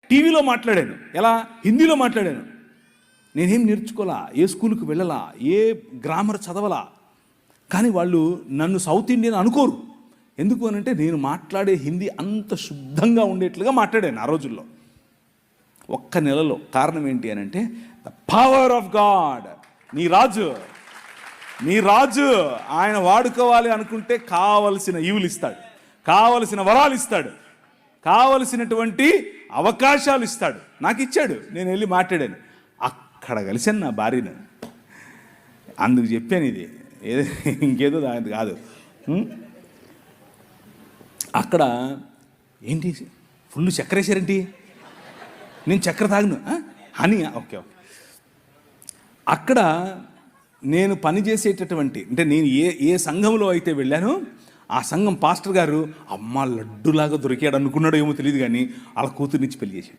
టీవీలో మాట్లాడాను, ఎలా హిందీలో మాట్లాడాను. నేనేం నేర్చుకోలా, ఏ స్కూల్కి వెళ్ళలా, ఏ గ్రామర్ చదవలా. కానీ వాళ్ళు నన్ను సౌత్ ఇండియన్ అనుకోరు. ఎందుకు అనంటే నేను మాట్లాడే హిందీ అంత శుద్ధంగా ఉండేట్లుగా మాట్లాడాను ఆ రోజుల్లో, ఒక్క నెలలో. కారణం ఏంటి అని అంటే ద పవర్ ఆఫ్ గాడ్. నీ రాజు ఆయన వాడుకోవాలి అనుకుంటే కావలసిన ఈవులు ఇస్తాడు, కావలసిన వరాలు ఇస్తాడు, కావలసినటువంటి అవకాశాలు ఇస్తాడు. నాకు ఇచ్చాడు, నేను వెళ్ళి మాట్లాడాను. అక్కడ కలిసాను నా భార్యను. అందుకు చెప్పాను ఇది, ఇంకేదో దాని కాదు. అక్కడ ఏంటి ఫుల్ చక్కెర వేసారేంటి? నేను చక్కెర తాగను, హనీ. ఓకే. అక్కడ నేను పనిచేసేటటువంటి, అంటే నేను ఏ సంఘంలో అయితే వెళ్ళానో ఆ సంఘం పాస్టర్ గారు అమ్మ లడ్డులాగా దొరికాడు అనుకున్నాడో ఏమో తెలియదు, కానీ వాళ్ళ కూతురునిచ్చి పెళ్లి చేశాడు.